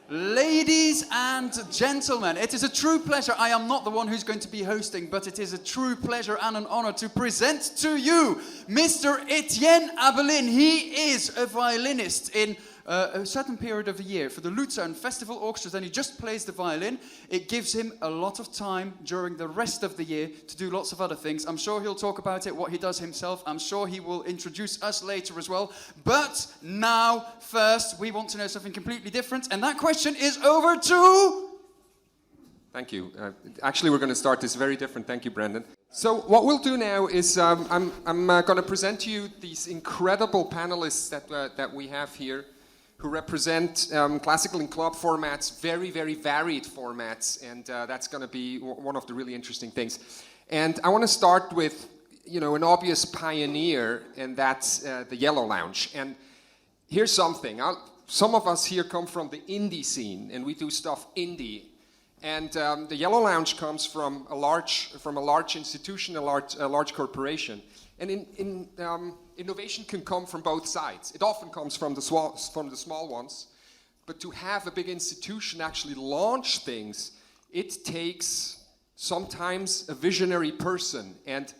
Ladies and gentlemen, it is a true pleasure. I am not the one who's going to be hosting, but it is a true pleasure and an honor to present to you Mr. Etienne Abelin. He is a violinist in a certain period of the year for the Luzern Festival Orchestras, and he just plays the violin. It gives him a lot of time during the rest of the year to do lots of other things. I'm sure he'll talk about it, what he does himself. I'm sure he will introduce us later as well. But now, first, we want to know something completely different, and that question is over to... Thank you. Actually, we're going to start this very different. Thank you, Brandon. So what we'll do now is I'm going to present to you these incredible panelists that we have here, who represent classical and club formats, very, very varied formats, and that's going to be one of the really interesting things. And I want to start with, an obvious pioneer, and that's the Yellow Lounge. And here's something. Some of us here come from the indie scene, and we do stuff indie. And the Yellow Lounge comes from a large institution, a large corporation. And innovation can come from both sides. It often comes from the small ones, but to have a big institution actually launch things, it takes sometimes a visionary person. And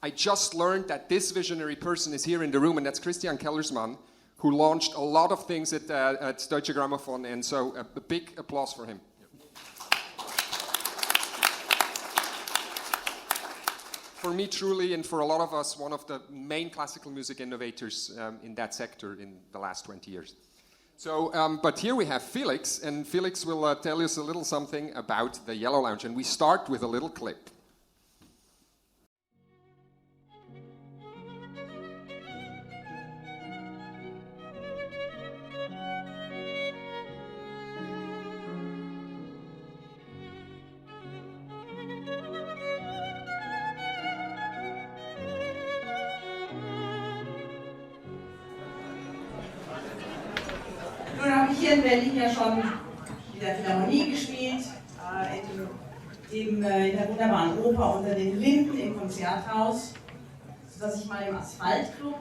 I just learned that this visionary person is here in the room, and that's Christian Kellersmann, who launched a lot of things at Deutsche Grammophon, and so a big applause for him. For me, truly, and for a lot of us, one of the main classical music innovators in that sector in the last 20 years. So, but here we have Felix, and Felix will tell us a little something about the Yellow Lounge, and we start with a little clip. Nun habe ich hier in Berlin ja schon in der Philharmonie gespielt, in der wunderbaren Oper Unter den Linden im Konzerthaus, sodass ich mal im Asphaltclub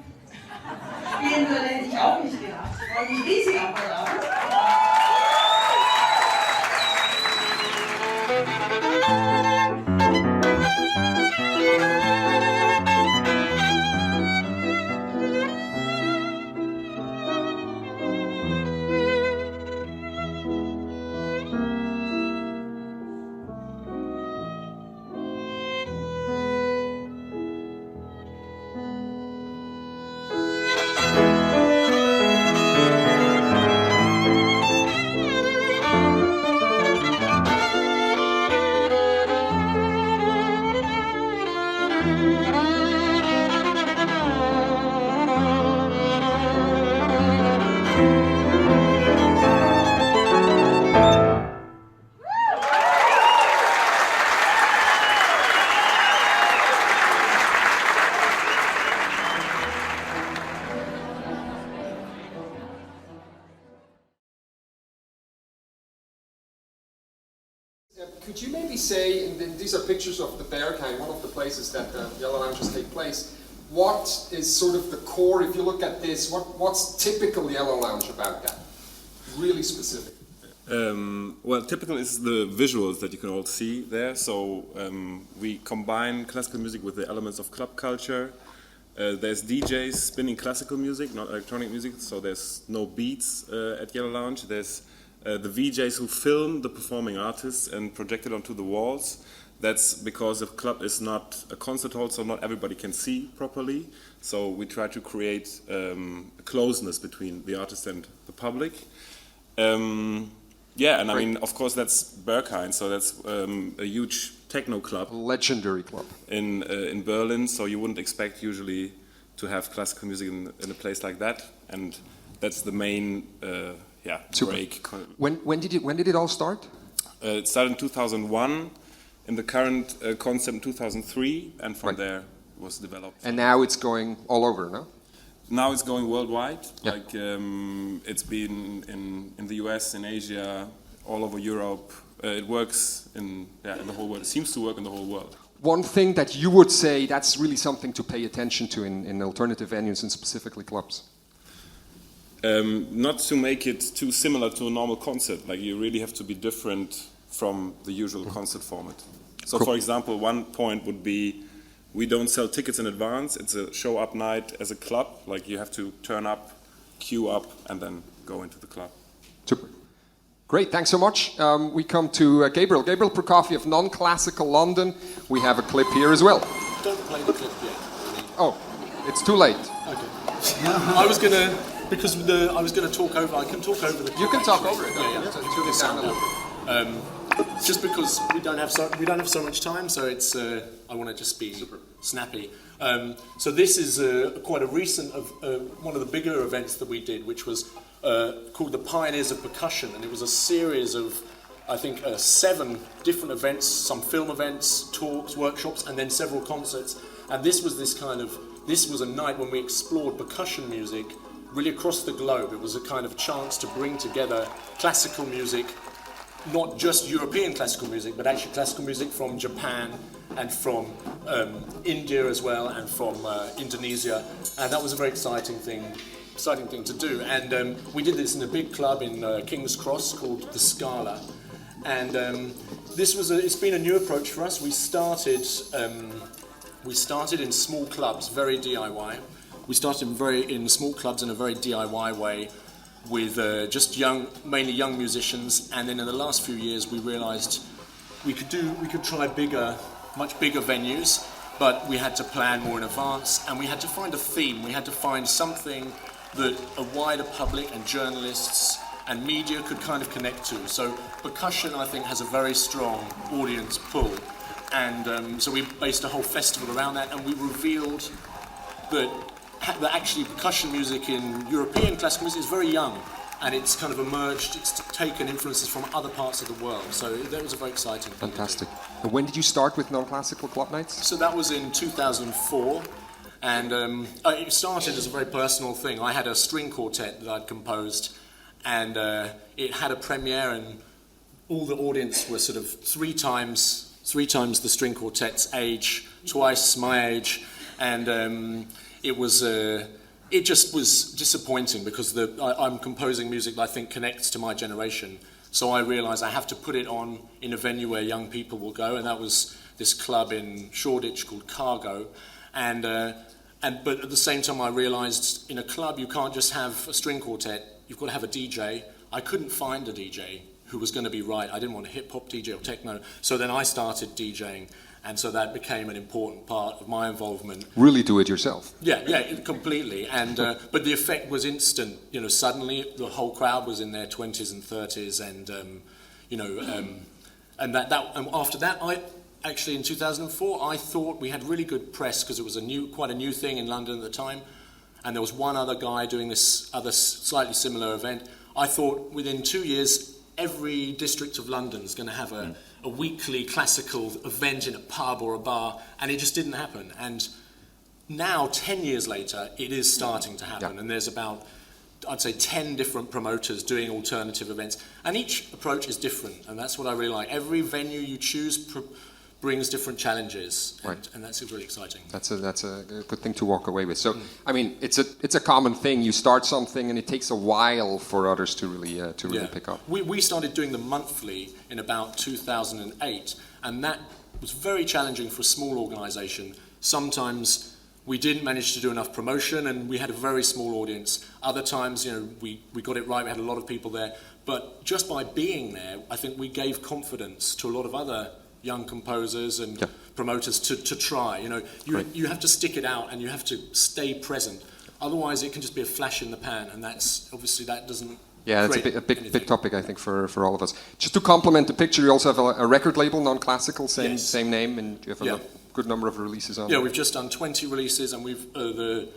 spielen würde, hätte ich auch nicht gedacht. Ich freue mich riesig auf heute Abend. Could you maybe say, and these are pictures of the Berghain, one of the places that the Yellow Lounges take place, what is sort of the core, if you look at this, what's typical Yellow Lounge about that? Really specific. Well, typical is the visuals that you can all see there. So we combine classical music with the elements of club culture. There's DJs spinning classical music, not electronic music, so there's no beats at Yellow Lounge. There's the VJs who film the performing artists and project it onto the walls. That's because the club is not a concert hall, so not everybody can see properly. So we try to create a closeness between the artist and the public. Yeah, and I mean, of course, that's Berghain, so that's a huge techno club. Legendary club. In Berlin, so you wouldn't expect usually to have classical music in a place like that. And that's the main break. When did it all start? It started in 2001, in the current concept in 2003, and from there was developed. And now it's going all over, no? Now it's going worldwide. Yeah. Like it's been in the US, in Asia, all over Europe. It works in the whole world. It seems to work in the whole world. One thing that you would say that's really something to pay attention to in alternative venues and specifically clubs? not to make it too similar to a normal concert. Like you really have to be different from the usual concert format. So for example, one point would be we don't sell tickets in advance. It's a show up night as a club. Like you have to turn up, queue up, and then go into the club. Super. Great, thanks so much. We come to Gabriel. Gabriel Prokofiev, Nonclassical London. We have a clip here as well. Don't play the clip yet. Oh, it's too late. Okay. I was gonna, because I was gonna talk over. I can talk over the clip. You can talk over it. Yeah. Tune it down a little bit. Just because we don't have so much time, so it's I want to just be super snappy. So this is quite a recent one of the bigger events that we did, which was called the Pioneers of Percussion, and it was a series of I think 7 different events, some film events, talks, workshops, and then several concerts. And this was a night when we explored percussion music really across the globe. It was a kind of chance to bring together classical music. Not just European classical music, but actually classical music from Japan and from India as well, and from Indonesia, and that was a very exciting thing to do. And we did this in a big club in King's Cross called the Scala, and it's been a new approach for us. We started in small clubs, very DIY. We started in small clubs in a very DIY way, with just mainly young musicians, and then in the last few years we realised we could try much bigger venues, but we had to plan more in advance, and we had to find a theme. We had to find something that a wider public and journalists and media could kind of connect to. So percussion, I think, has a very strong audience pull, and so we based a whole festival around that, and we revealed that actually percussion music in European classical music is very young, and it's kind of emerged, it's taken influences from other parts of the world, so that was a very exciting thing. Fantastic. And when did you start with Non-Classical Club Nights? So that was in 2004, and it started as a very personal thing. I had a string quartet that I'd composed, and it had a premiere, and all the audience were sort of three times the string quartet's age, twice my age, and it just was disappointing because I'm composing music that I think connects to my generation. So I realised I have to put it on in a venue where young people will go, and that was this club in Shoreditch called Cargo. But at the same time I realised in a club you can't just have a string quartet, you've got to have a DJ. I couldn't find a DJ who was going to be right. I didn't want a hip-hop DJ or techno. So then I started DJing. And so that became an important part of my involvement. Really do it yourself? Yeah, completely. And but the effect was instant. You know, suddenly the whole crowd was in their 20s and 30s, and and after that, I actually in 2004 I thought we had really good press because it was quite a new thing in London at the time, and there was one other guy doing this other slightly similar event. I thought within 2 years every district of London is going to have a weekly classical event in a pub or a bar, and it just didn't happen. And now, 10 years later, it is starting to happen, and there's about, I'd say, 10 different promoters doing alternative events, and each approach is different, and that's what I really like. Every venue you choose brings different challenges, and that's really exciting. That's a good thing to walk away with. So, I mean, it's a common thing. You start something, and it takes a while for others to really pick up. We started doing them monthly in about 2008, and that was very challenging for a small organisation. Sometimes we didn't manage to do enough promotion, and we had a very small audience. Other times, we got it right. We had a lot of people there, but just by being there, I think we gave confidence to a lot of other young composers and promoters to try. You have to stick it out, and you have to stay present. Otherwise, it can just be a flash in the pan, and that's obviously that doesn't. Yeah, that's a big topic, I think, for all of us. Just to complement the picture, you also have a record label, Non-Classical, same name, and you have a good number of releases on. Yeah, we've just done 20 releases, and we've I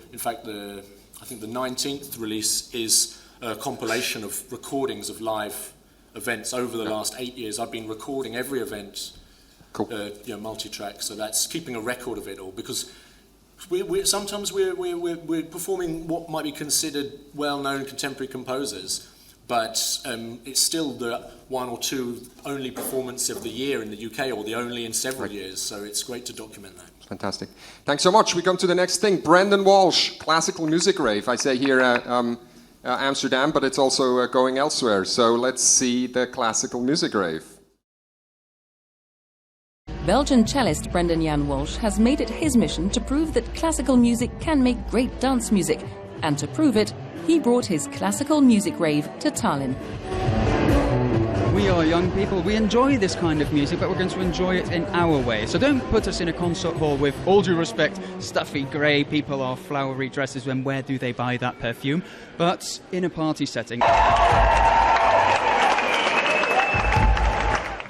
think the 19th release is a compilation of recordings of live events over the last 8 years. I've been recording every event. Cool. Multi-track, so that's keeping a record of it all, because sometimes we're performing what might be considered well-known contemporary composers, but it's still the one or two only performance of the year in the UK, or the only in several years, so it's great to document that. Fantastic. Thanks so much. We come to the next thing. Brendan Walsh, Classical Music Rave. I say here, Amsterdam, but it's also going elsewhere. So let's see the classical music rave. Belgian cellist Brendan Jan Walsh has made it his mission to prove that classical music can make great dance music. And to prove it, he brought his classical music rave to Tallinn. We are young people, we enjoy this kind of music, but we're going to enjoy it in our way. So don't put us in a concert hall with, all due respect, stuffy grey people or flowery dresses when where do they buy that perfume, but in a party setting.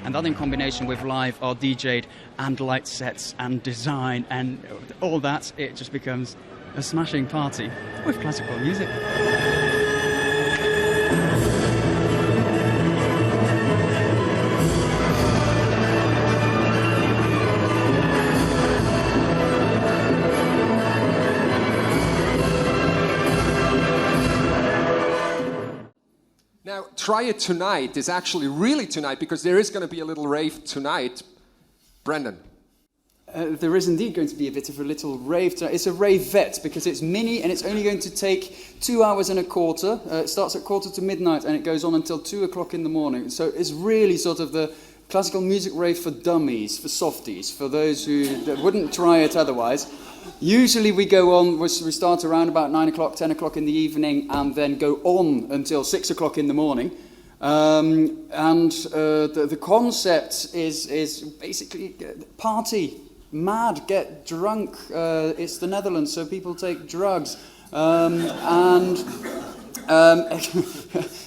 And that in combination with live or DJ'd and light sets and design and all that, it just becomes a smashing party with classical music. Now, Try It Tonight is actually really tonight because there is going to be a little rave tonight. Brendan. There is indeed going to be a bit of a little rave tonight. It's a ravette because it's mini and it's only going to take 2 hours and a quarter. It starts at 1:45 and it goes on until 2 o'clock in the morning. So it's really sort of the classical music rave for dummies, for softies, for those who wouldn't try it otherwise. Usually we go on, we start around about 9 o'clock, 10 o'clock in the evening and then go on until 6 o'clock in the morning. The concept is basically party. Mad, get drunk. It's the Netherlands, so people take drugs. I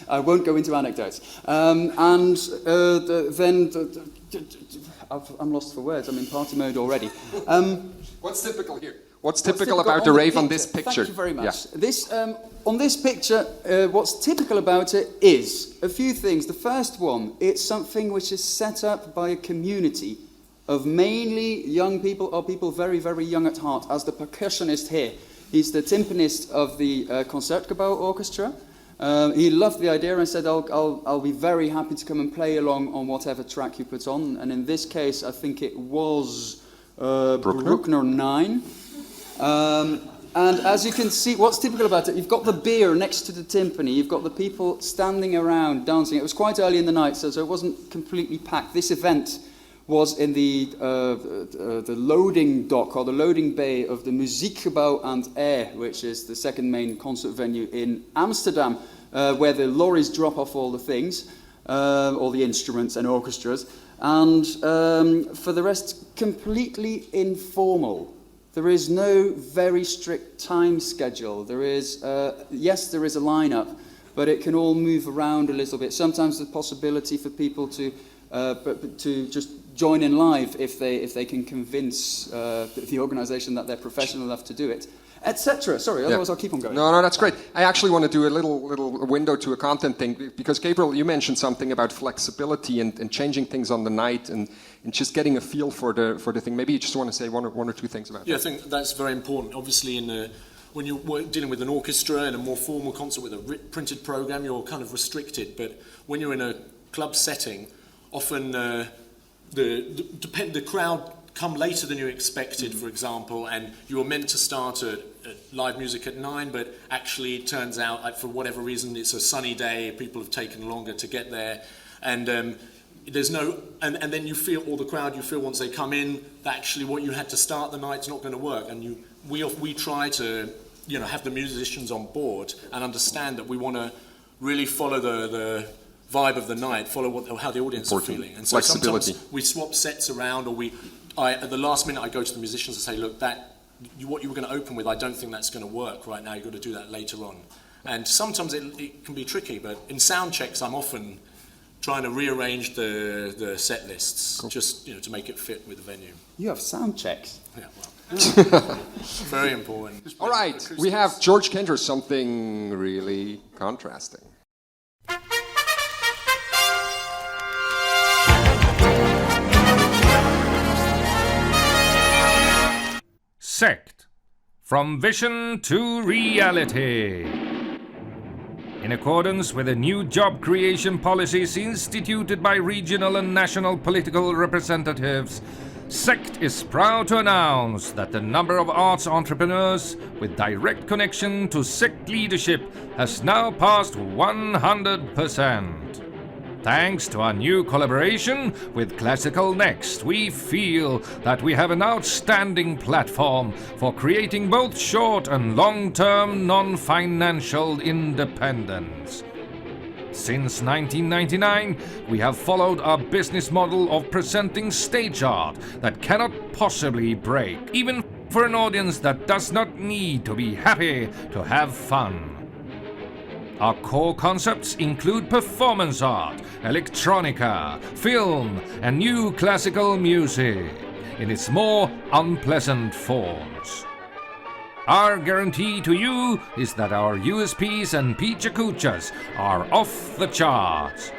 won't go into anecdotes. I'm lost for words. I'm in party mode already. What's typical here? What's typical about the rave on this picture? Thank you very much. Yeah. This, on this picture, what's typical about it is a few things. The first one, it's something which is set up by a community of mainly young people or people very, very young at heart, as the percussionist here. He's the timpanist of the Concertgebouw Orchestra. He loved the idea and said, I'll be very happy to come and play along on whatever track you put on. And in this case, I think it was Bruckner 9. And as you can see, what's typical about it, you've got the beer next to the timpani, you've got the people standing around dancing. It was quite early in the night, so it wasn't completely packed. This event was in the loading dock or the loading bay of the Muziekgebouw aan het IJ, which is the second main concert venue in Amsterdam, where the lorries drop off all the things, all the instruments and orchestras, and for the rest, completely informal. There is no very strict time schedule. There is, yes, there is a lineup, but it can all move around a little bit. Sometimes the possibility for people to just join in live if they can convince the organisation that they're professional enough to do it, etc. Sorry, otherwise I'll keep on going. No, that's great. I actually want to do a little window to a content thing because Gabriel, you mentioned something about flexibility and changing things on the night and just getting a feel for the thing. Maybe you just want to say one or two things about that. Yeah, I think that's very important. Obviously, when you're dealing with an orchestra and a more formal concert with a printed program, you're kind of restricted. But when you're in a club setting, often the crowd come later than you expected, for example, and you were meant to start at live music at 9, but actually it turns out, like, for whatever reason, it's a sunny day, people have taken longer to get there, and there's no, and then you feel, or the crowd, you feel once they come in, that actually what you had to start the night's not going to work, and we try to, have the musicians on board and understand that we want to really follow the vibe of the night, follow how the audience are feeling. And so sometimes we swap sets around, or at the last minute I go to the musicians and say, look, what you were going to open with, I don't think that's going to work right now, you've got to do that later on. And sometimes it can be tricky, but in sound checks I'm often trying to rearrange the set lists, just to make it fit with the venue. You have sound checks? Yeah, well, very important. All right, we have George Kentros, something really contrasting. SEKT, from vision to reality. In accordance with the new job creation policies instituted by regional and national political representatives, SEKT is proud to announce that the number of arts entrepreneurs with direct connection to SEKT leadership has now passed 100%. Thanks to our new collaboration with Classical Next, we feel that we have an outstanding platform for creating both short and long-term non-financial independence. Since 1999, we have followed our business model of presenting stage art that cannot possibly break, even for an audience that does not need to be happy to have fun. Our core concepts include performance art, electronica, film, and new classical music in its more unpleasant forms. Our guarantee to you is that our USPs and pichakuchas are off the charts.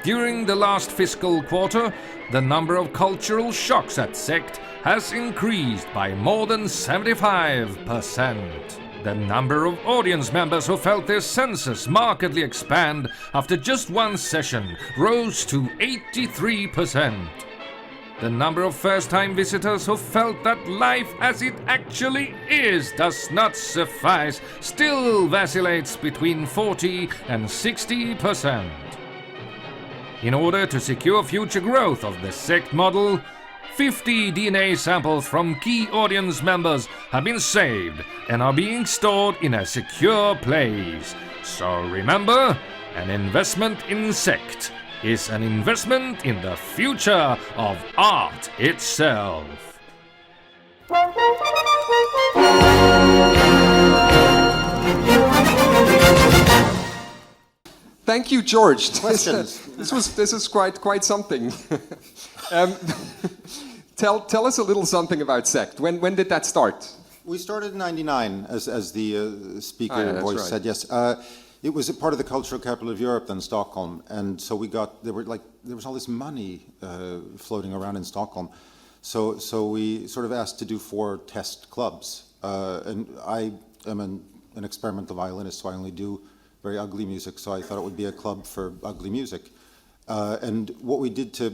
During the last fiscal quarter, the number of cultural shocks at SEKT has increased by more than 75%. The number of audience members who felt their senses markedly expand after just one session rose to 83%. The number of first-time visitors who felt that life as it actually is does not suffice still vacillates between 40 and 60%. In order to secure future growth of the SEKT model, 50 DNA samples from key audience members have been saved and are being stored in a secure place. So remember, an investment in SEKT is an investment in the future of art itself. Thank you, George. Questions? This is quite something. Tell us a little something about SEKT. When did that start? We started in '99, as the speaker that's voice right. said. Yes, it was a part of the cultural capital of Europe, then Stockholm, and so there was all this money floating around in Stockholm. So we sort of asked to do 4 test clubs, and I am an experimental violinist, so I only do very ugly music. So I thought it would be a club for ugly music, and what we did to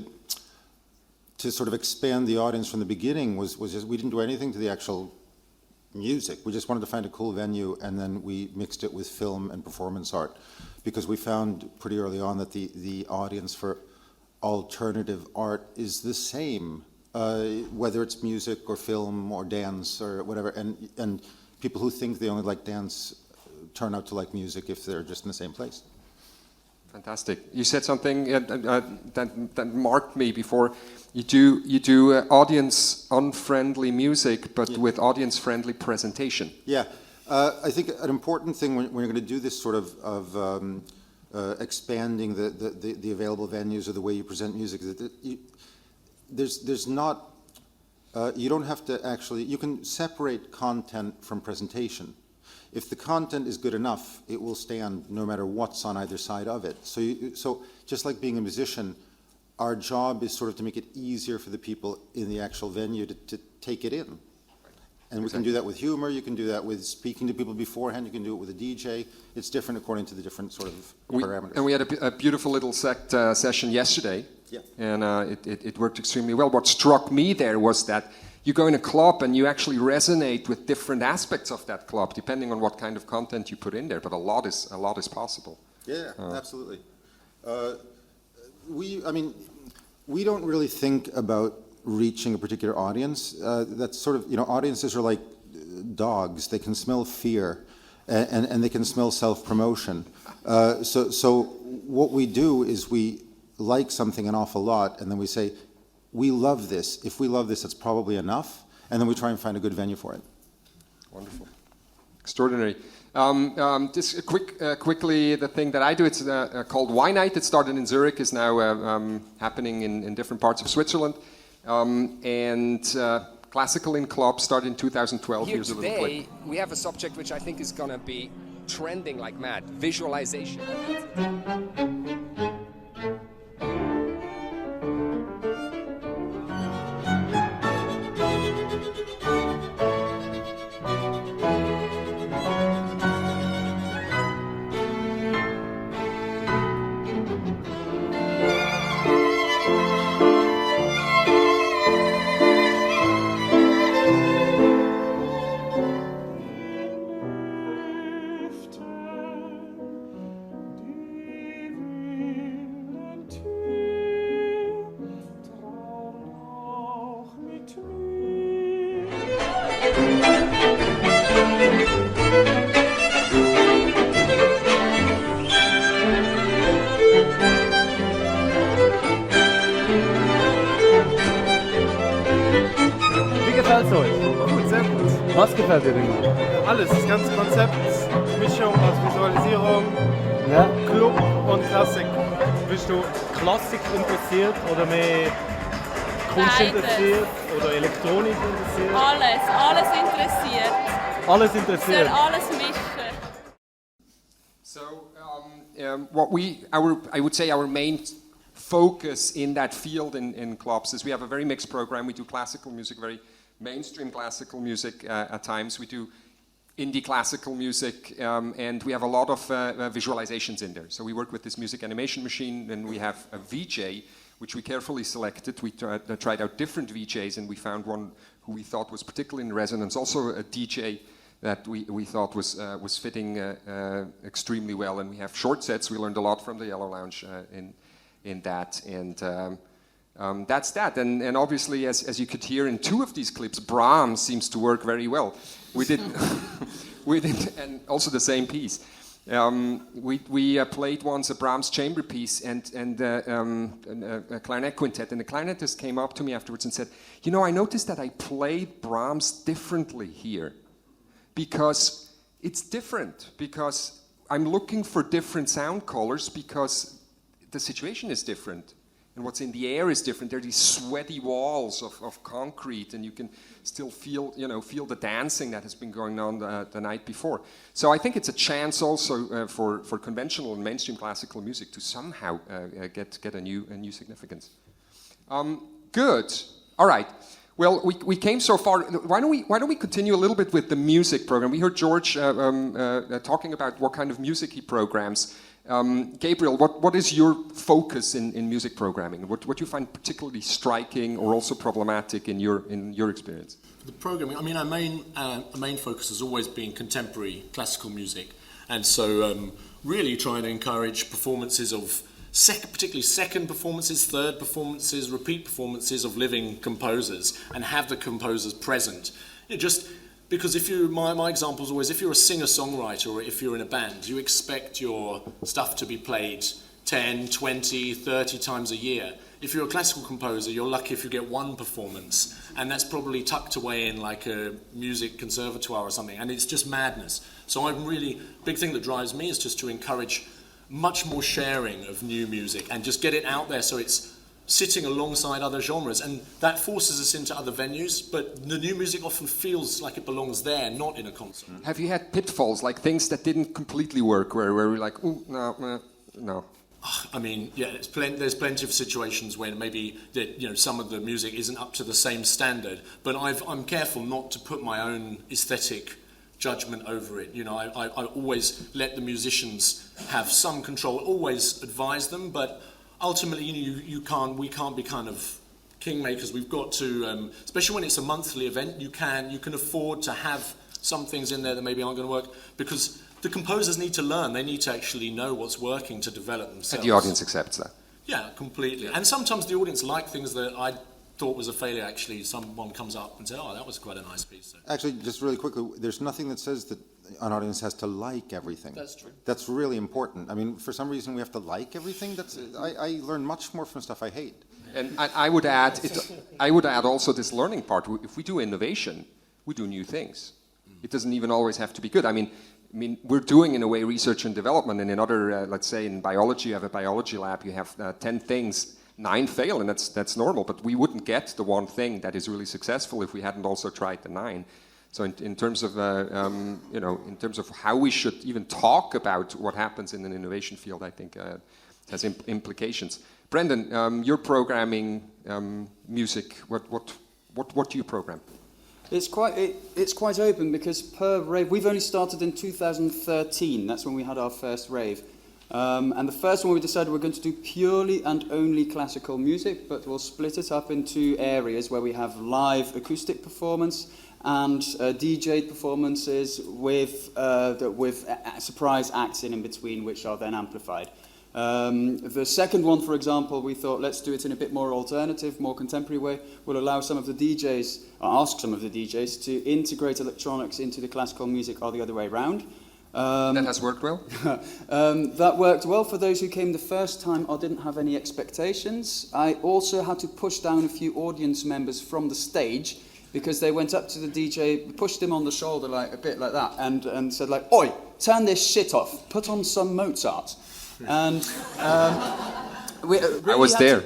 sort of expand the audience from the beginning was just, we didn't do anything to the actual music. We just wanted to find a cool venue, and then we mixed it with film and performance art, because we found pretty early on that the audience for alternative art is the same, whether it's music or film or dance or whatever, and people who think they only like dance turn out to like music if they're just in the same place. Fantastic. You said something that marked me before. You do audience unfriendly music, but with audience friendly presentation. Yeah, I think an important thing when you're going to do this sort of expanding the available venues or the way you present music, there's not you don't have to actually, you can separate content from presentation. If the content is good enough, it will stand no matter what's on either side of it. So just like being a musician, our job is sort of to make it easier for the people in the actual venue to take it in. And we can do that with humor, you can do that with speaking to people beforehand, you can do it with a DJ. It's different according to the different sort of parameters. And we had a beautiful little SEKT session yesterday, and it worked extremely well. What struck me there was that you go in a club and you actually resonate with different aspects of that club, depending on what kind of content you put in there, but a lot is possible. Yeah, absolutely. We don't really think about reaching a particular audience. That's sort of, audiences are like dogs. They can smell fear, and they can smell self-promotion. So what we do is we like something an awful lot, and then we say, we love this. If we love this, that's probably enough. And then we try and find a good venue for it. Wonderful. Extraordinary. Just quickly, the thing that I do, it's called Ynight. It started in Zurich, is now happening in different parts of Switzerland. Classical in Club started in 2012. Here Here's a little clip. today, we have a subject which I think is going to be trending like mad, visualization. Was gefällt dir denn gut? Alles, das ganze Konzept, Mischung aus Visualisierung, Ja? Club und Klassik. Bist du Klassik interessiert oder mehr Kunst Beides. interessiert oder Elektronik interessiert? Alles interessiert. Alles Soll interessiert. alles mischen. So, I would say our main focus in that field in clubs is we have a very mixed program. We do classical music, very mainstream classical music at times. We do indie classical music, and we have a lot of visualizations in there. So we work with this music animation machine, and we have a VJ, which we carefully selected. We tried out different VJs, and we found one who we thought was particularly in resonance, also a DJ that we thought was fitting extremely well. And we have short sets. We learned a lot from the Yellow Lounge in that, and that's that. And obviously, as you could hear in two of these clips, Brahms seems to work very well. We did, and also the same piece. We played once a Brahms chamber piece and a clarinet quintet, and the clarinetist came up to me afterwards and said, "You know, I noticed that I played Brahms differently here, because it's different, because I'm looking for different sound colors, because the situation is different. And what's in the air is different. There are these sweaty walls of concrete, and you can still feel the dancing that has been going on the night before. So I think it's a chance also for conventional and mainstream classical music to somehow get a new significance. Good. All right. Well, we came so far. Why don't we continue a little bit with the music program? We heard George talking about what kind of music he programs. Gabriel, what is your focus in music programming? What do you find particularly striking or also problematic in your experience? For the programming, I mean, our main focus has always been contemporary classical music, and so really trying to encourage performances of particularly second performances, third performances, repeat performances of living composers, and have the composers present. Because my example is always, if you're a singer-songwriter or if you're in a band, you expect your stuff to be played 10, 20, 30 times a year. If you're a classical composer, you're lucky if you get one performance, and that's probably tucked away in like a music conservatoire or something, and it's just madness. So big thing that drives me is just to encourage much more sharing of new music and just get it out there so it's sitting alongside other genres, and that forces us into other venues, but the new music often feels like it belongs there, not in a concert. Have you had pitfalls, like things that didn't completely work, where we're like, ooh, no? I mean, yeah, there's plenty of situations when maybe some of the music isn't up to the same standard, but I'm careful not to put my own aesthetic judgment over it. I always let the musicians have some control, always advise them, but ultimately, we can't be kind of kingmakers. We've got to, especially when it's a monthly event, you can afford to have some things in there that maybe aren't going to work, because the composers need to learn. They need to actually know what's working to develop themselves. And the audience accepts that. Yeah, completely. And sometimes the audience like things that I thought was a failure. Actually, someone comes up and says, "Oh, that was quite a nice piece." So. Actually, just really quickly, there's nothing that says that an audience has to like everything. That's true. That's really important. I mean, for some reason we have to like everything. I learn much more from stuff I hate. And I would add also this learning part. If we do innovation, we do new things. It doesn't even always have to be good. I mean, we're doing, in a way, research and development, and in other, let's say in biology, you have a biology lab, you have 10 things, 9 fail, and that's normal, but we wouldn't get the one thing that is really successful if we hadn't also tried the 9. So in terms of, in terms of how we should even talk about what happens in an innovation field, I think it has implications. Brendan, you're programming music. What do you program? It's quite open, because per rave, we've only started in 2013. That's when we had our first rave. And the first one we decided we're going to do purely and only classical music, but we'll split it up into areas where we have live acoustic performance and DJ performances with surprise acts in between, which are then amplified. The second one, for example, we thought, let's do it in a bit more alternative, more contemporary way. We'll allow some of the DJs, or ask some of the DJs, to integrate electronics into the classical music, or the other way around. That has worked well? That worked well for those who came the first time or didn't have any expectations. I also had to push down a few audience members from the stage, because they went up to the DJ, pushed him on the shoulder like a bit like that, and said like, "Oi, turn this shit off, put on some Mozart." And we really I was there.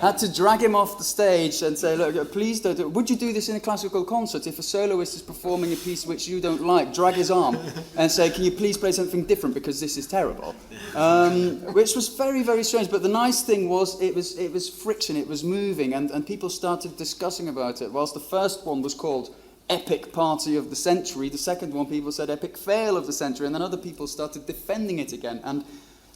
had to drag him off the stage and say, "Look, please don't. Would you do this in a classical concert? If a soloist is performing a piece which you don't like, drag his arm and say, can you please play something different because this is terrible?" Which was very, very strange. But the nice thing was it was friction, it was moving, and people started discussing about it. Whilst the first one was called Epic Party of the Century, the second one people said Epic Fail of the Century, and then other people started defending it again. And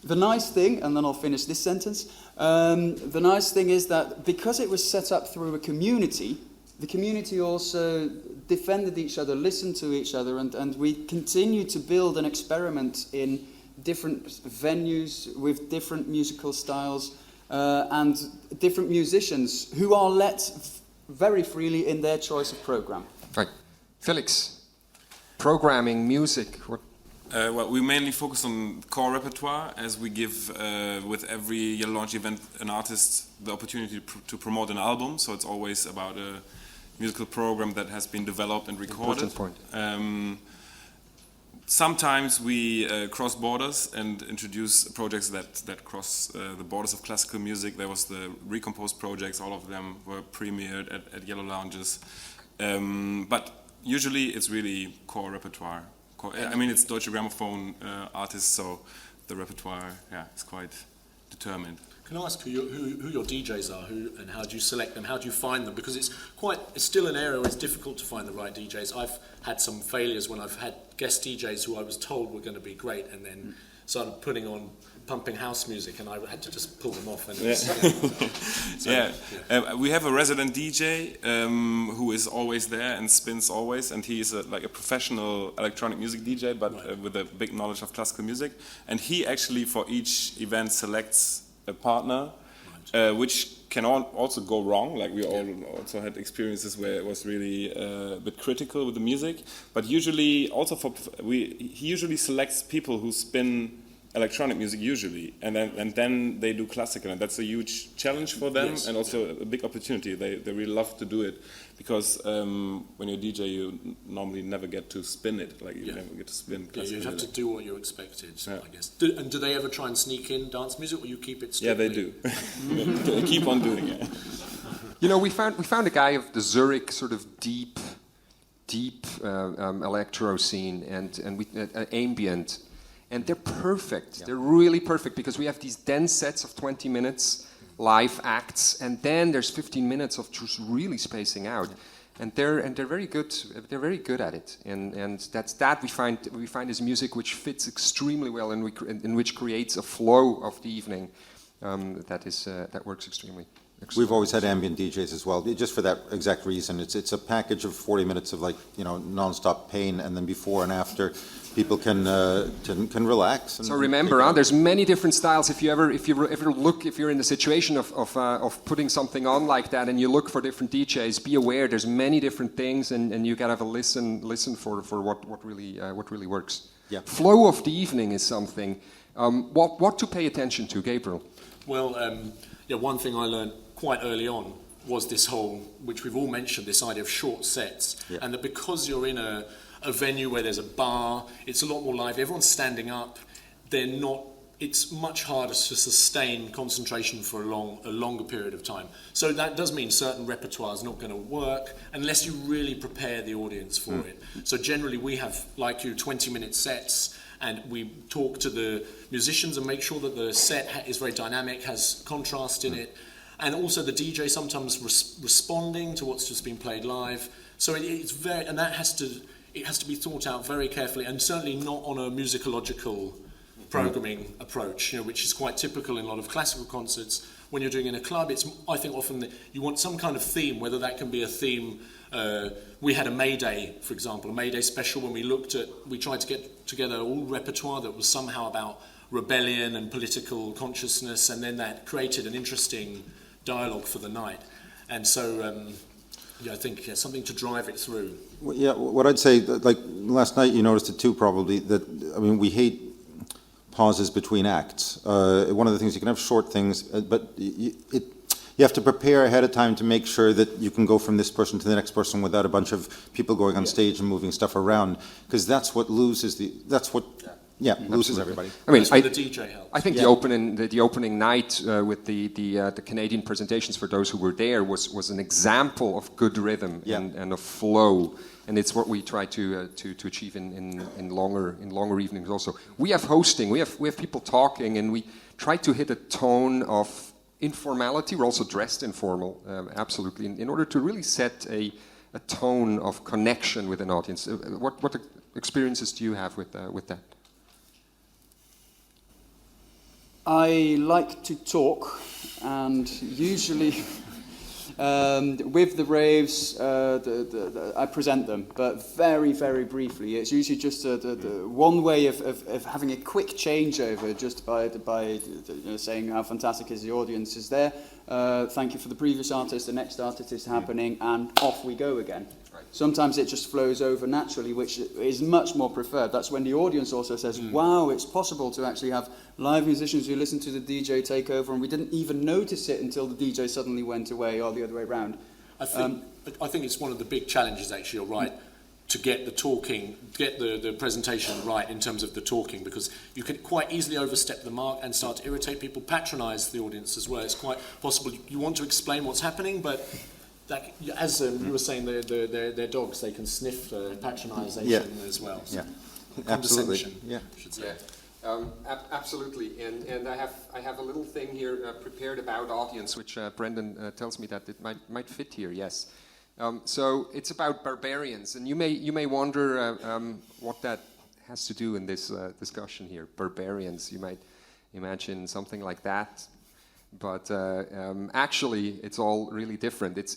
the nice thing, and then I'll finish this sentence, the nice thing is that because it was set up through a community, the community also defended each other, listened to each other, and we continued to build and experiment in different venues with different musical styles and different musicians who are let very freely in their choice of program. Right. Felix, programming, music, what? Well, we mainly focus on core repertoire, as we give with every Yellow Launch event an artist the opportunity to promote an album. So it's always about a musical program that has been developed and recorded. Important point. Sometimes we cross borders and introduce projects that cross the borders of classical music. There was the Recomposed projects; all of them were premiered at Yellow Lounges. But usually it's really core repertoire. I mean, it's Deutsche Grammophon artists, so the repertoire, is quite determined. Can I ask who your DJs are, and how do you select them? How do you find them? Because it's still an area where it's difficult to find the right DJs. I've had some failures when I've had guest DJs who I was told were going to be great, and then started pumping house music, and I had to just pull them off. And we have a resident DJ who is always there and spins always, and he is like a professional electronic music DJ, but with a big knowledge of classical music. And he actually, for each event, selects a partner, which can also go wrong. Like we all also had experiences where it was really a bit critical with the music. But usually, also he usually selects people who spin electronic music usually, and then they do classical, and that's a huge challenge for them, and also a big opportunity. They really love to do it, because when you're a DJ, you normally never get to spin it. Like you never get to spin classical. You have to do what you're expected, I guess. And do they ever try and sneak in dance music, or you keep it strictly? Yeah, they do. They keep on doing it. You know, we found a guy of the Zurich sort of deep electro scene and ambient. And they're perfect. Yeah. They're really perfect, because we have these dense sets of 20 minutes, live acts, and then there's 15 minutes of just really spacing out. And they're very good. They're very good at it. And that's we find is music which fits extremely well, and which creates a flow of the evening that works extremely. We've always had ambient DJs as well, just for that exact reason. It's a package of 40 minutes of non-stop pain, and then before and after, people can relax. So remember, there's many different styles. If you ever look, if you're in the situation of putting something on like that, and you look for different DJs, be aware there's many different things, and you gotta have a listen for what really works. Yeah. Flow of the evening is something. What to pay attention to, Gabriel? Well, one thing I learned quite early on was this whole, which we've all mentioned, this idea of short sets, and that because you're in a venue where there's a bar, it's a lot more live, everyone's standing up, it's much harder to sustain concentration for a longer period of time. So that does mean certain repertoire is not going to work unless you really prepare the audience for it. So generally we have, like you, 20-minute sets, and we talk to the musicians and make sure that the set is very dynamic, has contrast in it, and also the DJ sometimes responding to what's just been played live. So it's very, and that has to be thought out very carefully, and certainly not on a musicological programming approach, which is quite typical in a lot of classical concerts. When you're doing in a club, I think often you want some kind of theme, whether that can be a theme. We had a May Day, for example, a May Day special when we tried to get together all repertoire that was somehow about rebellion and political consciousness, and then that created an interesting dialogue for the night. And so I think something to drive it through. Well, yeah, what I'd say, like last night you noticed it too probably, we hate pauses between acts. One of the things, you can have short things, but you have to prepare ahead of time to make sure that you can go from this person to the next person without a bunch of people going on stage and moving stuff around, because that's what loses loses everybody. I mean, the DJ helps. I think the opening night with the Canadian presentations, for those who were there, was an example of good rhythm and of flow, and it's what we try to achieve in longer evenings also. We have hosting, we have people talking, and we try to hit a tone of informality. We're also dressed informal, absolutely, in order to really set a tone of connection with an audience. What experiences do you have with that? I like to talk, and usually with the raves, I present them, but very, very briefly. It's usually just the one way of having a quick changeover, just by saying how fantastic is the audience is there. Thank you for the previous artist, the next artist is happening, and off we go again. Right. Sometimes it just flows over naturally, which is much more preferred. That's when the audience also says, wow, it's possible to actually have live musicians who listen to the DJ take over, and we didn't even notice it until the DJ suddenly went away, or the other way around. I think it's one of the big challenges, actually, you're right, to get the talking, get the presentation right in terms of the talking, because you can quite easily overstep the mark and start to irritate people, patronise the audience as well. It's quite possible you want to explain what's happening, but as you were saying, they're dogs, they can sniff patronisation as well. So Absolutely. I should say. Absolutely, and I have a little thing here prepared about audience, which Brendan tells me that it might fit here. Yes, so it's about barbarians, and you may wonder what that has to do in this discussion here. Barbarians, you might imagine something like that, but actually, it's all really different. It's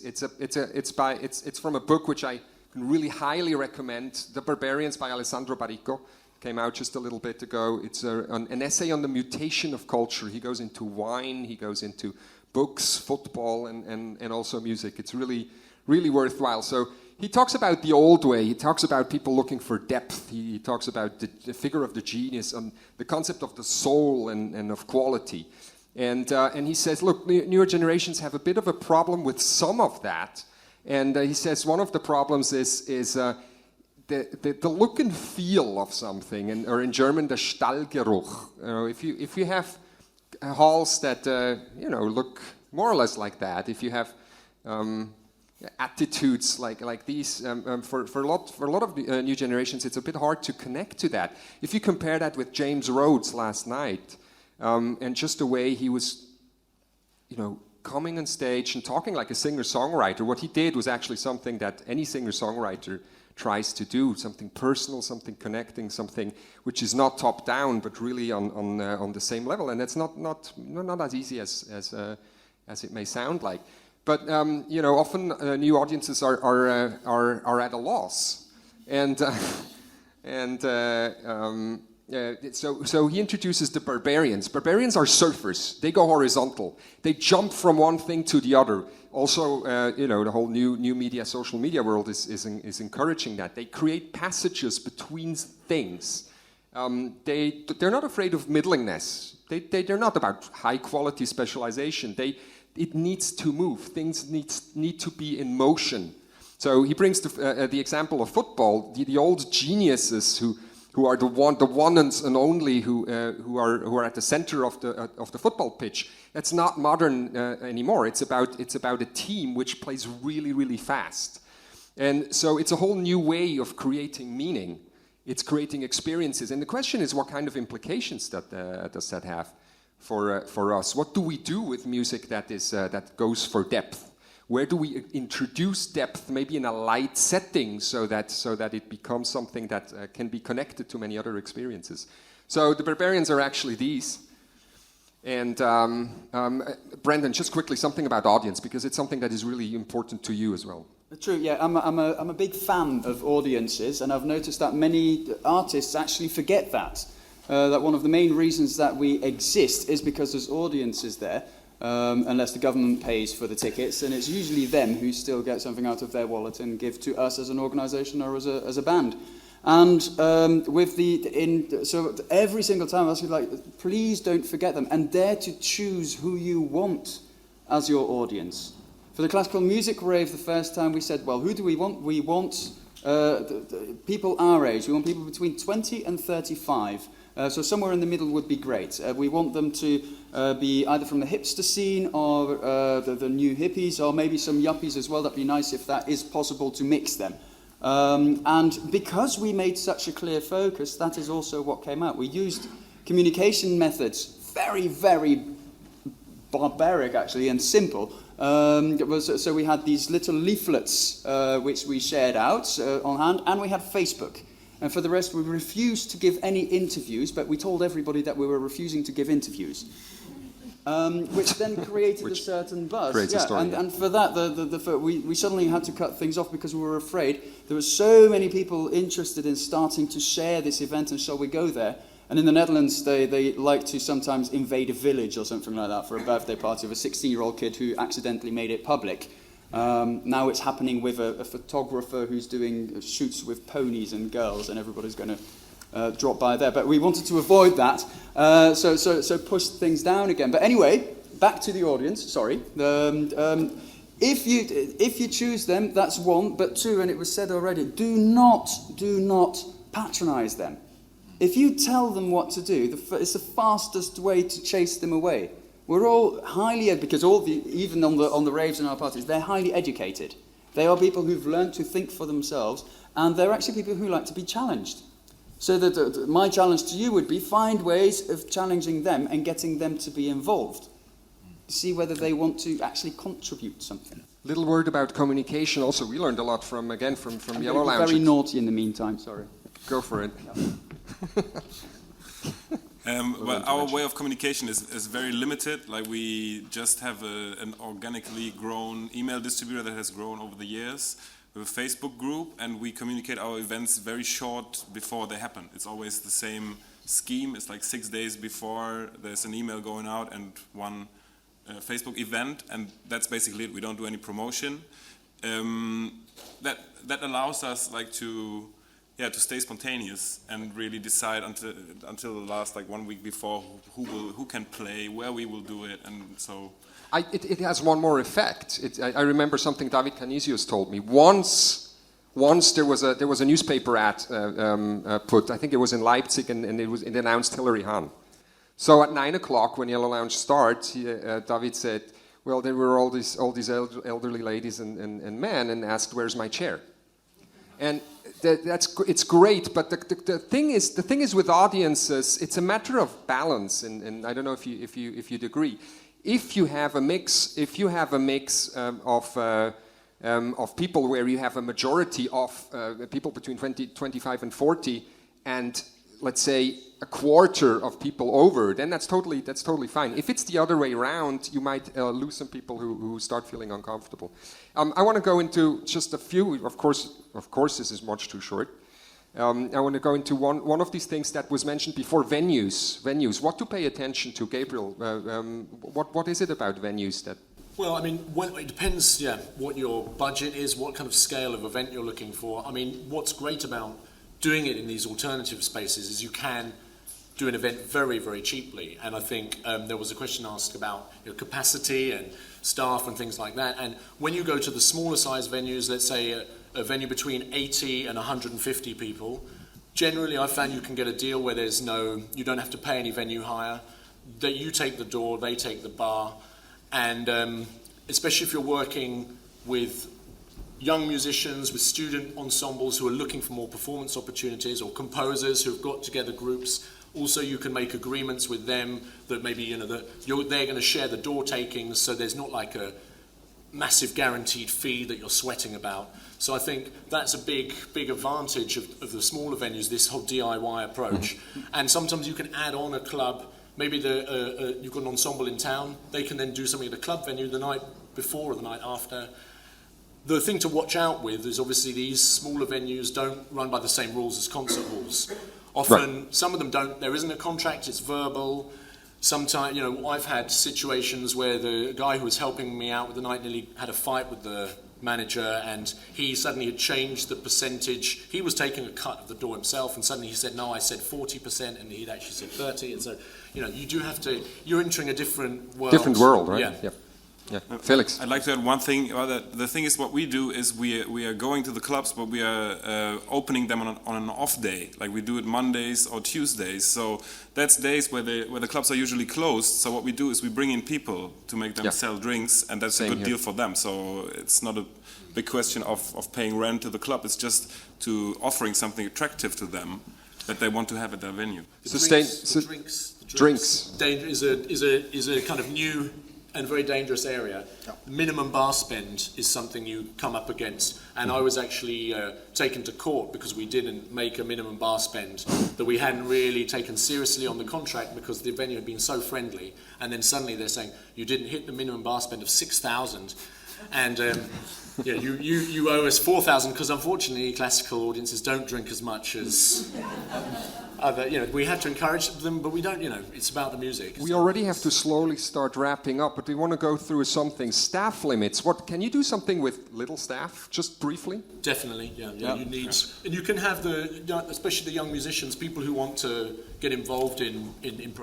from a book which I can really highly recommend, The Barbarians by Alessandro Baricco. Came out just a little bit ago. It's an essay on the mutation of culture. He goes into wine, he goes into books, football, and also music. It's really, really worthwhile. So he talks about the old way. He talks about people looking for depth. He talks about the figure of the genius, and the concept of the soul and of quality. And he says, look, newer generations have a bit of a problem with some of that. And he says one of the problems is the look and feel of something, or in German, the Stallgeruch. If you have halls that look more or less like that, if you have attitudes like these, for a lot of new generations, it's a bit hard to connect to that. If you compare that with James Rhodes last night, and just the way he was, coming on stage and talking like a singer-songwriter, what he did was actually something that any singer-songwriter tries to do, something personal, something connecting, something which is not top down, but really on the same level. And that's not as easy as it may sound like. But often new audiences are at a loss, so he introduces the barbarians. Barbarians are surfers. They go horizontal. They jump from one thing to the other. Also, the whole new media, social media world is encouraging that. They create passages between things. They're not afraid of middlingness. They're not about high quality specialization. It needs to move. Things need to be in motion. So he brings the example of football. The old geniuses who are the one and only who are at the center of the football pitch. That's not modern anymore. It's about a team which plays really, really fast, and so it's a whole new way of creating meaning. It's creating experiences, and the question is, what kind of implications does that have for us? What do we do with music that goes for depth? Where do we introduce depth, maybe in a light setting, so that it becomes something that can be connected to many other experiences? So the barbarians are actually these. And Brendan, just quickly, something about audience, because it's something that is really important to you as well. True, yeah. I'm a big fan of audiences, and I've noticed that many artists actually forget that. That one of the main reasons that we exist is because there's audiences there. Unless the government pays for the tickets, and it's usually them who still get something out of their wallet and give to us as an organisation or as a band. And so every single time I was like, please don't forget them, and dare to choose who you want as your audience. For the classical music rave, the first time we said, well, who do we want? We want the people our age. We want people between 20 and 35. So somewhere in the middle would be great. We want them to be either from the hipster scene or the new hippies, or maybe some yuppies as well. That'd be nice if that is possible to mix them. And because we made such a clear focus, that is also what came out. We used communication methods, very, very barbaric actually, and simple. So we had these little leaflets which we shared out on hand, and we had Facebook. And for the rest, we refused to give any interviews, but we told everybody that we were refusing to give interviews. Which then created a certain buzz. And for that, we suddenly had to cut things off because we were afraid. There were so many people interested in starting to share this event, and shall we go there? And in the Netherlands, they like to sometimes invade a village or something like that for a birthday party of a 16-year-old kid who accidentally made it public. Now it's happening with a photographer who's doing shoots with ponies and girls, and everybody's going to drop by there. But we wanted to avoid that, so push things down again. But anyway, back to the audience. Sorry. If you choose them, that's one. But two, and it was said already, do not patronize them. If you tell them what to do, it's the fastest way to chase them away. We're all highly, because even on the raves and our parties, they're highly educated. They are people who've learned to think for themselves, and they're actually people who like to be challenged. So that my challenge to you would be find ways of challenging them and getting them to be involved. See whether they want to actually contribute something. Little word about communication. Also, we learned a lot from Yellow Lounge. I'm very naughty in the meantime. Sorry. Go for it. Well, our way of communication is very limited. Like, we just have an organically grown email distributor that has grown over the years. We have a Facebook group, and we communicate our events very short before they happen. It's always the same scheme. It's like 6 days before there's an email going out and one Facebook event, and that's basically it. We don't do any promotion. That allows us to stay spontaneous and really decide until the last 1 week before who can play, where we will do it, and so. It has one more effect. I remember something David Canisius told me. Once there was a newspaper ad put. I think it was in Leipzig, and it announced Hilary Hahn. So at 9 o'clock when Yellow Lounge starts, David said, "Well, there were all these elderly ladies and men, and asked, 'Where's my chair?'" And it's great, but the thing is with audiences, it's a matter of balance, and I don't know if you'd agree. If you have a mix of people where you have a majority of people between 25 and 40, and let's say a quarter of people over, then that's totally fine. If it's the other way around, you might lose some people who start feeling uncomfortable. I want to go into just a few. Of course, this is much too short. I want to go into one of these things that was mentioned before: venues. What to pay attention to, Gabriel? What is it about venues that? Well, I mean, it depends. What your budget is, what kind of scale of event you're looking for. I mean, what's great about doing it in these alternative spaces is you can do an event very, very cheaply. And I think there was a question asked about capacity and staff and things like that. And when you go to the smaller size venues, let's say a venue between 80 and 150 people, generally I found you can get a deal where you don't have to pay any venue hire, that you take the door, they take the bar. And especially if you're working with young musicians, with student ensembles who are looking for more performance opportunities, or composers who've got together groups. Also, you can make agreements with them that maybe they're going to share the door takings, so there's not like a massive guaranteed fee that you're sweating about. So I think that's a big advantage of the smaller venues, this whole DIY approach. And sometimes you can add on a club. Maybe you've got an ensemble in town. They can then do something at a club venue the night before or the night after. The thing to watch out with is obviously these smaller venues don't run by the same rules as concert halls. Often, Some of them don't. There isn't a contract, it's verbal. Sometimes, I've had situations where the guy who was helping me out with the night nearly had a fight with the manager, and he suddenly had changed the percentage. He was taking a cut of the door himself, and suddenly he said, "No, I said 40%, and he'd actually said 30%. And so, you do have to, you're entering a different world. Different world, right? Yeah. Yeah, Felix. I'd like to add one thing. The thing is, what we do is we are going to the clubs, but we are opening them on an off day. Like we do it Mondays or Tuesdays. So that's days where the clubs are usually closed. So what we do is we bring in people to make them sell drinks, and that's a good deal for them. So it's not a big question of paying rent to the club. It's just to offering something attractive to them that they want to have at their venue. Drinks is a kind of new and very dangerous area. Minimum bar spend is something you come up against, and I was actually taken to court because we didn't make a minimum bar spend that we hadn't really taken seriously on the contract because the venue had been so friendly, and then suddenly they're saying you didn't hit the minimum bar spend of 6,000, and you owe us 4,000 because unfortunately classical audiences don't drink as much as other. We have to encourage them, but we don't. It's about the music. We already have to slowly start wrapping up, but we want to go through something. Staff limits. What can you do something with little staff, just briefly? Definitely, yeah. You need, and you can have especially the young musicians, people who want to get involved in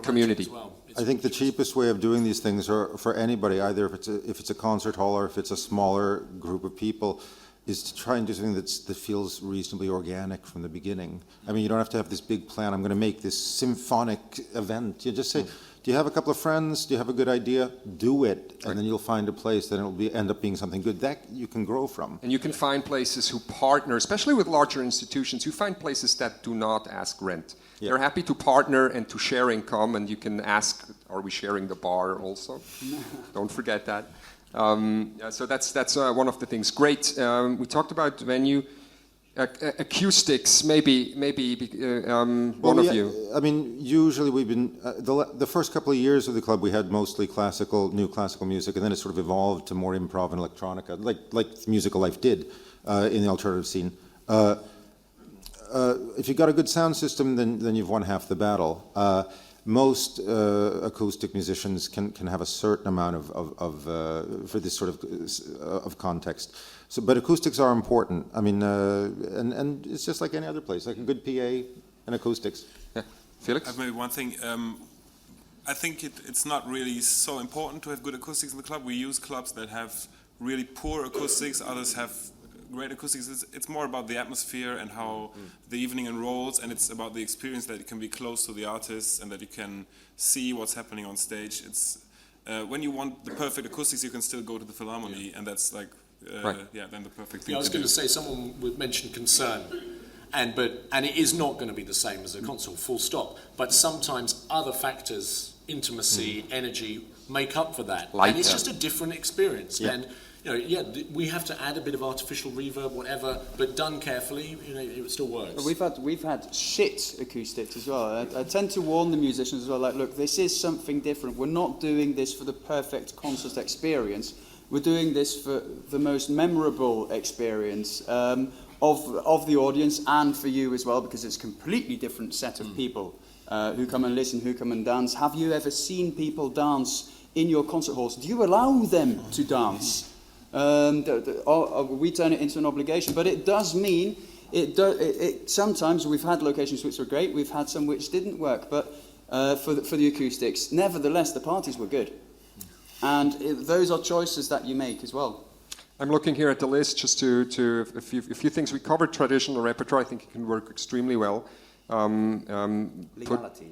community as well. I think the cheapest way of doing these things are for anybody, either if it's a concert hall or if it's a smaller group of people, is to try and do something that feels reasonably organic from the beginning. I mean, you don't have to have this big plan. I'm going to make this symphonic event. You just say, do you have a couple of friends? Do you have a good idea? Do it, and then you'll find a place that it'll end up being something good that you can grow from. And you can find places who partner, especially with larger institutions. You find places that do not ask rent. Yeah. They're happy to partner and to share income, and you can ask, are we sharing the bar also? Don't forget that. So that's one of the things. Great. We talked about venue, acoustics. Maybe one of you. I mean, usually we've been the first couple of years of the club. We had mostly new classical music, and then it sort of evolved to more improv and electronica, like Musical Life did in the alternative scene. If you've got a good sound system, then you've won half the battle. Most acoustic musicians can have a certain amount of for this sort of context. So, but acoustics are important. I mean, and it's just like any other place, like a good PA and acoustics. Yeah, Felix. I've maybe one thing. I think it's not really so important to have good acoustics in the club. We use clubs that have really poor acoustics. Others have great acoustics. It's more about the atmosphere and how the evening unrolls, and it's about the experience that you can be close to the artists and that you can see what's happening on stage. It's when you want the perfect acoustics, you can still go to the Philharmonie, and that's like then the perfect thing. I was going to say, someone would mention concern, and it is not going to be the same as a concert, full stop. But sometimes other factors, intimacy, energy, make up for that, and it's just a different experience. Yeah. And we have to add a bit of artificial reverb, whatever, but done carefully, it still works. We've had shit acoustics as well. I tend to warn the musicians as well, like, look, this is something different. We're not doing this for the perfect concert experience. We're doing this for the most memorable experience of the audience and for you as well, because it's a completely different set of people who come and listen, who come and dance. Have you ever seen people dance in your concert halls? Do you allow them to dance? We turn it into an obligation, but it does mean sometimes we've had locations which were great, we've had some which didn't work, but for the acoustics, nevertheless the parties were good, and those are choices that you make as well. I'm looking here at the list just to a few things. We covered traditional repertoire. I think it can work extremely well.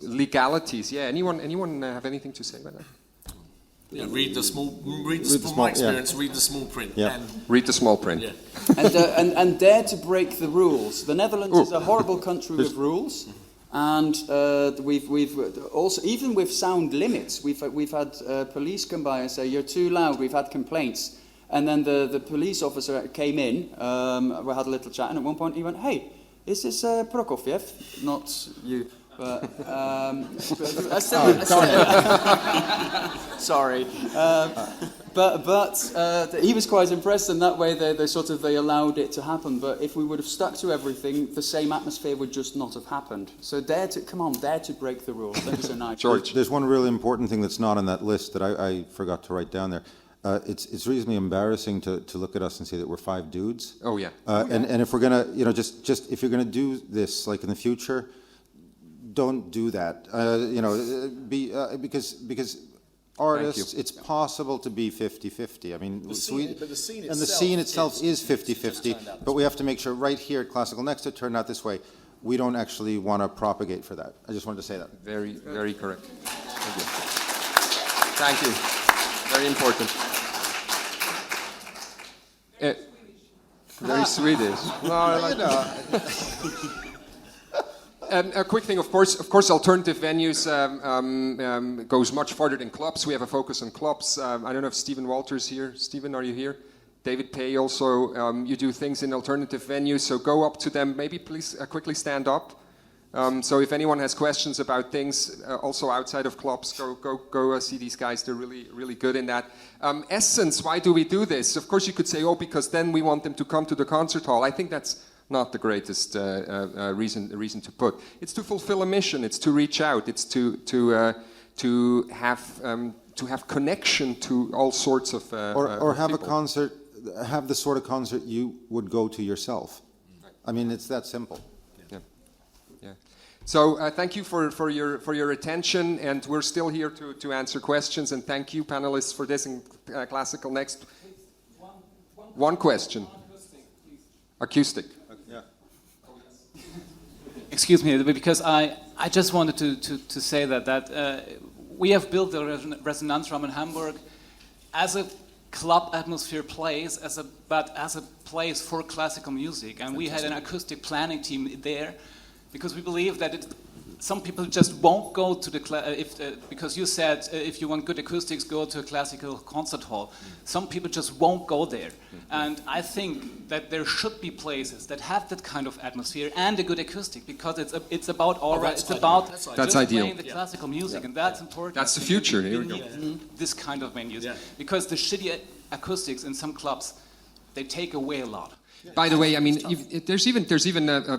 Legalities. Yeah. Anyone have anything to say about that? Yeah, read the small print. Yeah. And read the small print. Yeah. And dare to break the rules. The Netherlands is a horrible country with rules, and we've also, even with sound limits, we've had police come by and say you're too loud. We've had complaints, and then the police officer came in. We had a little chat, and at one point he went, "Hey, is this Prokofiev?" Not you. But sorry, but he was quite impressed, and that way they allowed it to happen. But if we would have stuck to everything, the same atmosphere would just not have happened. So dare to break the rules. Don't be so nice. George, there's one really important thing that's not on that list that I forgot to write down there. It's reasonably embarrassing to look at us and say that we're 5 dudes. Oh yeah. And if we're gonna, just if you're gonna do this, like in the future, don't do that. Because artists, it's possible to be 50-50. I mean, the scene itself is 50-50, but we have to make sure right here at Classical Next it turned out this way. We don't actually want to propagate for that. I just wanted to say that. Very, very correct. Thank you. Very important. Very Swedish. No, I like a quick thing, of course, alternative venues goes much farther than clubs. We have a focus on clubs. I don't know if Stephen Walter's here. Stephen, are you here? David Pay also. You do things in alternative venues, so go up to them. Maybe please quickly stand up. So if anyone has questions about things also outside of clubs, go see these guys. They're really, really good in that. Essence, why do we do this? Of course, you could say, because then we want them to come to the concert hall. I think that's not the greatest reason to put. It's to fulfill a mission. It's to reach out. It's to have connection to all sorts of or have people. a concert, have the sort of concert you would go to yourself. I mean, it's that simple. Yeah. So thank you for your attention, and we're still here to answer questions. And thank you, panelists, for this in Classical Next. One question. Acoustic. Yeah. Excuse me, because I just wanted to say that we have built the Resonanzraum in Hamburg as a club atmosphere place, but as a place for classical music, and we had an acoustic planning team there. Because we believe that some people just won't go to the because you said if you want good acoustics, go to a classical concert hall. Some people just won't go there, and I think that there should be places that have that kind of atmosphere and a good acoustic, because it's about that's ideal. Playing the classical music, and that's important. That's the future. Here we go. This kind of venues, because the shitty acoustics in some clubs, they take away a lot. By the way, I mean, there's even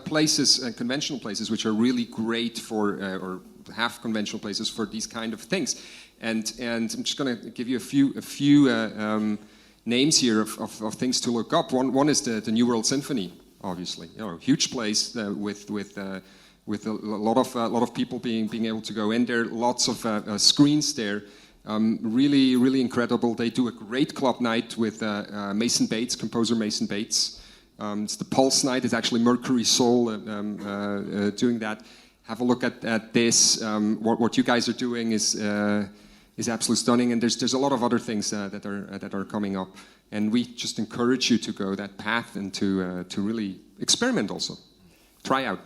places, conventional places, which are really great for, or half conventional places for these kind of things. And I'm just going to give you a few names here of things to look up. One is the New World Symphony, obviously, huge place with a lot of people being able to go in there, lots of screens there. Really, really incredible. They do a great club night with Mason Bates, composer Mason Bates. It's the Pulse Night. It's actually Mercury Soul doing that. Have a look at this. What you guys are doing is absolutely stunning. And there's a lot of other things that are coming up. And we just encourage you to go that path and to really experiment also. Try out.